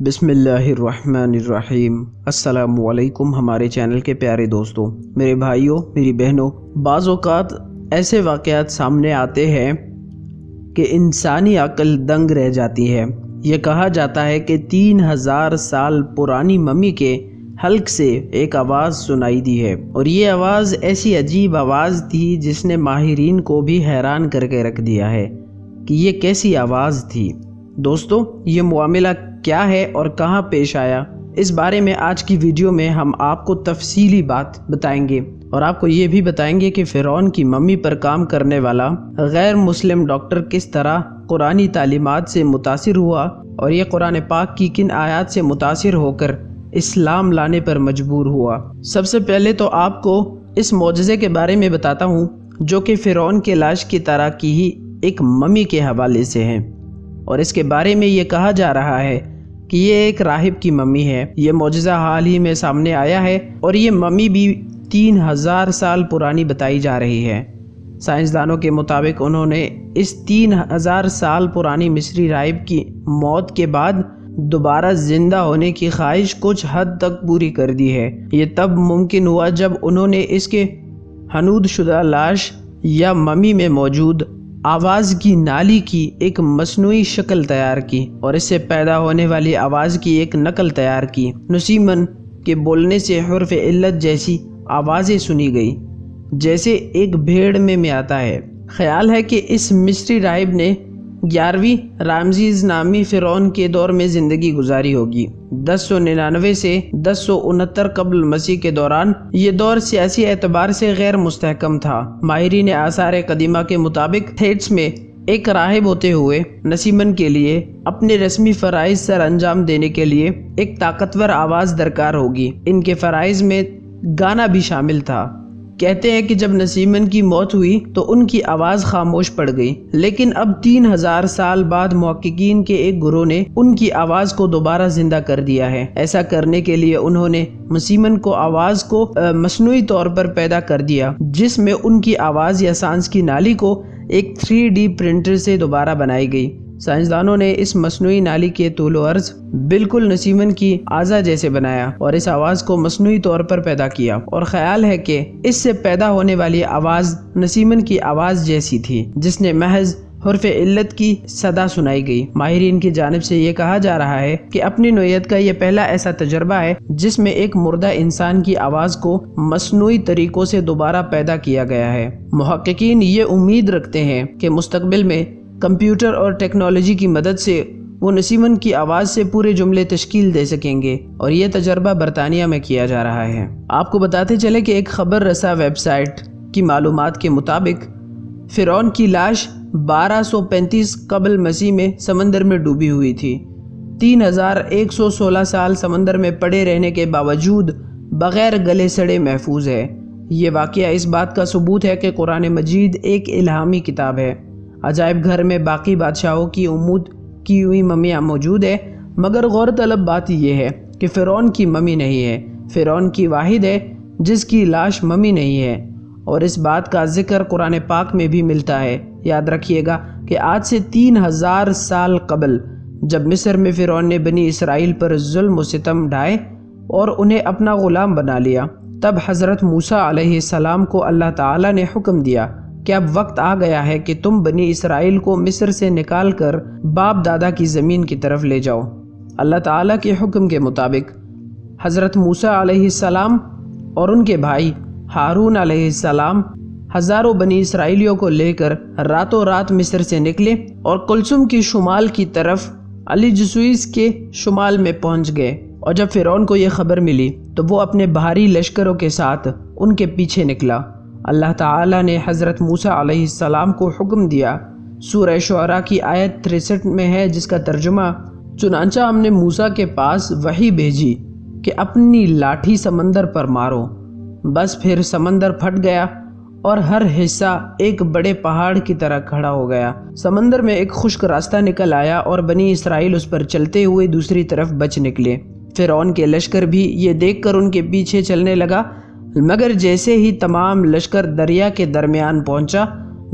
بسم اللہ الرحمن الرحیم۔ السلام علیکم ہمارے چینل کے پیارے دوستوں، میرے بھائیوں، میری بہنوں، بعض اوقات ایسے واقعات سامنے آتے ہیں کہ انسانی عقل دنگ رہ جاتی ہے۔ یہ کہا جاتا ہے کہ 3000 سال پرانی ممی کے حلق سے ایک آواز سنائی دی ہے، اور یہ آواز ایسی عجیب آواز تھی جس نے ماہرین کو بھی حیران کر کے رکھ دیا ہے کہ یہ کیسی آواز تھی۔ دوستوں، یہ معاملہ کیا ہے اور کہاں پیش آیا، اس بارے میں آج کی ویڈیو میں ہم آپ کو تفصیلی بات بتائیں گے، اور آپ کو یہ بھی بتائیں گے کہ فرعون کی ممی پر کام کرنے والا غیر مسلم ڈاکٹر کس طرح قرآنی تعلیمات سے متاثر ہوا، اور یہ قرآن پاک کی کن آیات سے متاثر ہو کر اسلام لانے پر مجبور ہوا۔ سب سے پہلے تو آپ کو اس معجزے کے بارے میں بتاتا ہوں جو کہ فرعون کے لاش کی طرح کی ہی ایک ممی کے حوالے سے ہے، اور اس کے بارے میں یہ کہا جا رہا ہے کہ یہ ایک راہب کی ممی ہے۔ یہ معجزہ حال ہی میں سامنے آیا ہے، اور یہ ممی بھی 3000 سال پرانی بتائی جا رہی ہے۔ سائنسدانوں کے مطابق انہوں نے اس 3000 سال پرانی مصری راہب کی موت کے بعد دوبارہ زندہ ہونے کی خواہش کچھ حد تک پوری کر دی ہے۔ یہ تب ممکن ہوا جب انہوں نے اس کے حنود شدہ لاش یا ممی میں موجود آواز کی نالی کی ایک مصنوعی شکل تیار کی، اور اس سے پیدا ہونے والی آواز کی ایک نقل تیار کی۔ نسیمن کے بولنے سے حرف علت جیسی آوازیں سنی گئی، جیسے ایک بھیڑ میں آتا ہے۔ خیال ہے کہ اس مصری راہب نے 11ویں رامزیز نامی فرعون کے دور میں زندگی گزاری ہوگی۔ 1099 سے 1069 قبل مسیح کے دوران یہ دور سیاسی اعتبار سے غیر مستحکم تھا۔ ماہرین آثار قدیمہ کے مطابق تھیٹس میں ایک راہب ہوتے ہوئے نسیمن کے لیے اپنے رسمی فرائض سر انجام دینے کے لیے ایک طاقتور آواز درکار ہوگی۔ ان کے فرائض میں گانا بھی شامل تھا۔ کہتے ہیں کہ جب نسیمن کی موت ہوئی تو ان کی آواز خاموش پڑ گئی، لیکن اب 3000 سال بعد محققین کے ایک گروہ نے ان کی آواز کو دوبارہ زندہ کر دیا ہے۔ ایسا کرنے کے لیے انہوں نے نسیمن کو آواز کو مصنوعی طور پر پیدا کر دیا، جس میں ان کی آواز یا سانس کی نالی کو ایک 3D پرنٹر سے دوبارہ بنائی گئی۔ سائنسدانوں نے اس مصنوعی نالی کے طول و عرض بالکل نسیمن کی اعضاء جیسے بنایا اور اس آواز کو مصنوعی طور پر پیدا کیا، اور خیال ہے کہ اس سے پیدا ہونے والی آواز نسیمن کی آواز جیسی تھی، جس نے محض حرف علت کی صدا سنائی گئی۔ ماہرین کی جانب سے یہ کہا جا رہا ہے کہ اپنی نوعیت کا یہ پہلا ایسا تجربہ ہے جس میں ایک مردہ انسان کی آواز کو مصنوعی طریقوں سے دوبارہ پیدا کیا گیا ہے۔ محققین یہ امید رکھتے ہیں کہ مستقبل میں کمپیوٹر اور ٹیکنالوجی کی مدد سے وہ نسیمن کی آواز سے پورے جملے تشکیل دے سکیں گے، اور یہ تجربہ برطانیہ میں کیا جا رہا ہے۔ آپ کو بتاتے چلے کہ ایک خبر رساں ویب سائٹ کی معلومات کے مطابق فرعون کی لاش 1235 قبل مسیح میں سمندر میں ڈوبی ہوئی تھی۔ 3116 سال سمندر میں پڑے رہنے کے باوجود بغیر گلے سڑے محفوظ ہے۔ یہ واقعہ اس بات کا ثبوت ہے کہ قرآن مجید ایک الہامی کتاب ہے۔ عجائب گھر میں باقی بادشاہوں کی امود کی ہوئی ممیاں موجود ہے، مگر غور طلب بات یہ ہے کہ فرعون کی ممی نہیں ہے۔ فرعون کی واحد ہے جس کی لاش ممی نہیں ہے، اور اس بات کا ذکر قرآن پاک میں بھی ملتا ہے۔ یاد رکھیے گا کہ آج سے 3000 سال قبل جب مصر میں فرعون نے بنی اسرائیل پر ظلم و ستم ڈھائے اور انہیں اپنا غلام بنا لیا، تب حضرت موسیٰ علیہ السلام کو اللہ تعالیٰ نے حکم دیا کہ اب وقت آ گیا ہے کہ تم بنی اسرائیل کو مصر سے نکال کر باپ دادا کی زمین کی طرف لے جاؤ۔ اللہ تعالیٰ کے حکم کے مطابق حضرت موسیٰ علیہ السلام اور ان کے بھائی ہارون علیہ السلام ہزاروں بنی اسرائیلیوں کو لے کر راتوں رات مصر سے نکلے اور کلثم کی شمال کی طرف الجسویس کے شمال میں پہنچ گئے، اور جب فرعون کو یہ خبر ملی تو وہ اپنے بھاری لشکروں کے ساتھ ان کے پیچھے نکلا۔ اللہ تعالیٰ نے حضرت موسیٰ علیہ السلام کو حکم دیا، سورہ شعراء کی آیت 63 میں ہے، جس کا ترجمہ چنانچہ ہم نے موسیٰ کے پاس وحی بھیجی کہ اپنی لاٹھی سمندر پر مارو، بس پھر سمندر پھٹ گیا اور ہر حصہ ایک بڑے پہاڑ کی طرح کھڑا ہو گیا۔ سمندر میں ایک خشک راستہ نکل آیا اور بنی اسرائیل اس پر چلتے ہوئے دوسری طرف بچ نکلے۔ فرعون کے لشکر بھی یہ دیکھ کر ان کے پیچھے چلنے لگا، مگر جیسے ہی تمام لشکر دریا کے درمیان پہنچا،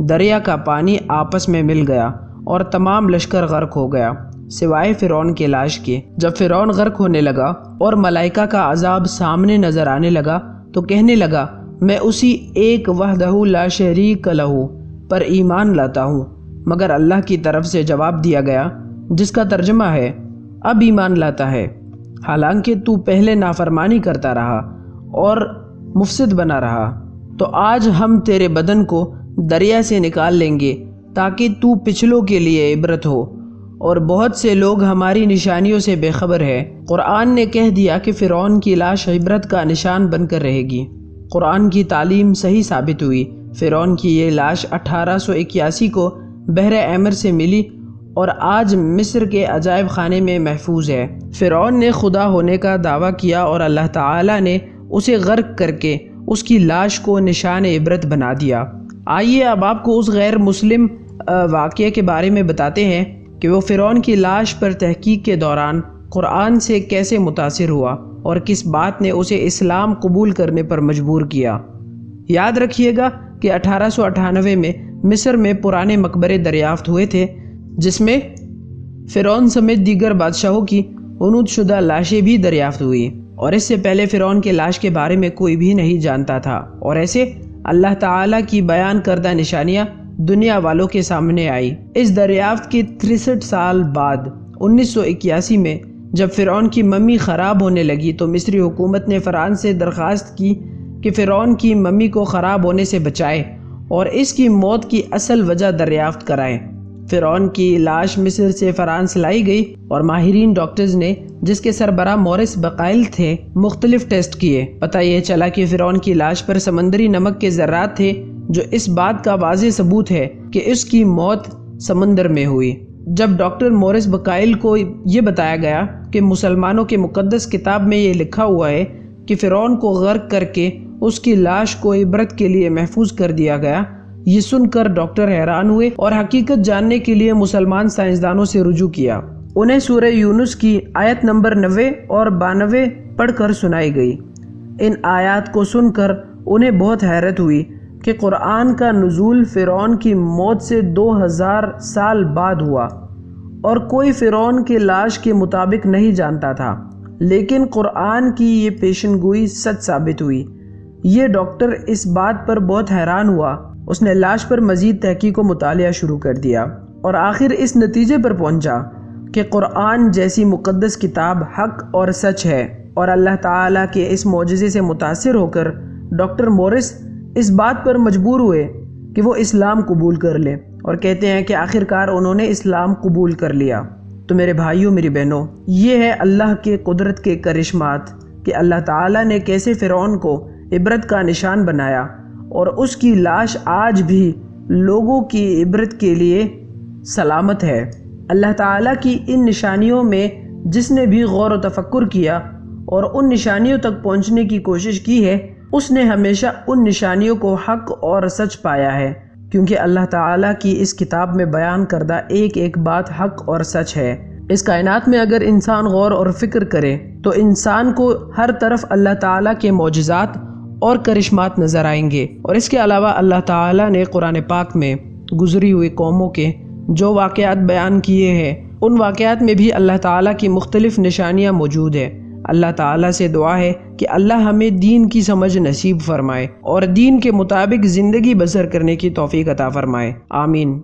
دریا کا پانی آپس میں مل گیا اور تمام لشکر غرق ہو گیا۔ سوائے فرعون کے لاش کے۔ جب فرعون غرق ہونے لگا اور ملائکہ کا عذاب سامنے نظر آنے لگا تو کہنے لگا میں اسی ایک وحدہ لا شریک لہ پر ایمان لاتا ہوں، مگر اللہ کی طرف سے جواب دیا گیا جس کا ترجمہ ہے اب ایمان لاتا ہے، حالانکہ تو پہلے نافرمانی کرتا رہا اور مفسد بنا رہا، تو آج ہم تیرے بدن کو دریا سے نکال لیں گے تاکہ تو پچھلوں کے لیے عبرت ہو، اور بہت سے لوگ ہماری نشانیوں سے بے خبر ہے۔ قرآن نے کہہ دیا کہ فرعون کی لاش عبرت کا نشان بن کر رہے گی۔ قرآن کی تعلیم صحیح ثابت ہوئی۔ فرعون کی یہ لاش 1881 کو بحر احمر سے ملی اور آج مصر کے عجائب خانے میں محفوظ ہے۔ فرعون نے خدا ہونے کا دعویٰ کیا اور اللہ تعالیٰ نے اسے غرق کر کے اس کی لاش کو نشان عبرت بنا دیا۔ آئیے اب آپ کو اس غیر مسلم واقعے کے بارے میں بتاتے ہیں کہ وہ فرعون کی لاش پر تحقیق کے دوران قرآن سے کیسے متاثر ہوا اور کس بات نے اسے اسلام قبول کرنے پر مجبور کیا۔ یاد رکھیے گا کہ 1898 میں مصر میں پرانے مقبرے دریافت ہوئے تھے جس میں فرعون سمیت دیگر بادشاہوں کی غنود شدہ لاشیں بھی دریافت ہوئی، اور اس سے پہلے فرعون کے لاش کے بارے میں کوئی بھی نہیں جانتا تھا، اور ایسے اللہ تعالیٰ کی بیان کردہ نشانیاں دنیا والوں کے سامنے آئی۔ اس دریافت کے 63 سال بعد 1981 میں جب فرعون کی ممی خراب ہونے لگی تو مصری حکومت نے فرانس سے درخواست کی کہ فرعون کی ممی کو خراب ہونے سے بچائے اور اس کی موت کی اصل وجہ دریافت کرائے۔ فرعون کی لاش مصر سے فرانس لائی گئی اور ماہرین ڈاکٹرز نے، جس کے سربراہ مورس بقائل تھے، مختلف ٹیسٹ کیے۔ پتہ یہ چلا کہ فرعون کی لاش پر سمندری نمک کے ذرات تھے، جو اس بات کا واضح ثبوت ہے کہ اس کی موت سمندر میں ہوئی۔ جب ڈاکٹر مورس بقائل کو یہ بتایا گیا کہ مسلمانوں کے مقدس کتاب میں یہ لکھا ہوا ہے کہ فرعون کو غرق کر کے اس کی لاش کو عبرت کے لیے محفوظ کر دیا گیا، یہ سن کر ڈاکٹر حیران ہوئے اور حقیقت جاننے کے لیے مسلمان سائنسدانوں سے رجوع کیا۔ انہیں سورہ یونس کی آیت نمبر 90 اور 92 پڑھ کر سنائی گئی۔ ان آیات کو سن کر انہیں بہت حیرت ہوئی کہ قرآن کا نزول فرعون کی موت سے 2000 سال بعد ہوا اور کوئی فرعون کی لاش کے مطابق نہیں جانتا تھا، لیکن قرآن کی یہ پیشن گوئی سچ ثابت ہوئی۔ یہ ڈاکٹر اس بات پر بہت حیران ہوا۔ اس نے لاش پر مزید تحقیق و مطالعہ شروع کر دیا اور آخر اس نتیجے پر پہنچا کہ قرآن جیسی مقدس کتاب حق اور سچ ہے، اور اللہ تعالیٰ کے اس معجزے سے متاثر ہو کر ڈاکٹر مورس اس بات پر مجبور ہوئے کہ وہ اسلام قبول کر لیں، اور کہتے ہیں کہ آخرکار انہوں نے اسلام قبول کر لیا۔ تو میرے بھائیوں، میری بہنوں، یہ ہے اللہ کے قدرت کے کرشمات کہ اللہ تعالیٰ نے کیسے فرعون کو عبرت کا نشان بنایا، اور اس کی لاش آج بھی لوگوں کی عبرت کے لیے سلامت ہے۔ اللہ تعالیٰ کی ان نشانیوں میں جس نے بھی غور و تفکر کیا اور ان نشانیوں تک پہنچنے کی کوشش کی ہے، اس نے ہمیشہ ان نشانیوں کو حق اور سچ پایا ہے، کیونکہ اللہ تعالیٰ کی اس کتاب میں بیان کردہ ایک ایک بات حق اور سچ ہے۔ اس کائنات میں اگر انسان غور اور فکر کرے تو انسان کو ہر طرف اللہ تعالیٰ کے معجزات اور کرشمات نظر آئیں گے، اور اس کے علاوہ اللہ تعالیٰ نے قرآن پاک میں گزری ہوئی قوموں کے جو واقعات بیان کیے ہیں، ان واقعات میں بھی اللہ تعالیٰ کی مختلف نشانیاں موجود ہیں۔ اللہ تعالیٰ سے دعا ہے کہ اللہ ہمیں دین کی سمجھ نصیب فرمائے اور دین کے مطابق زندگی بسر کرنے کی توفیق عطا فرمائے، آمین۔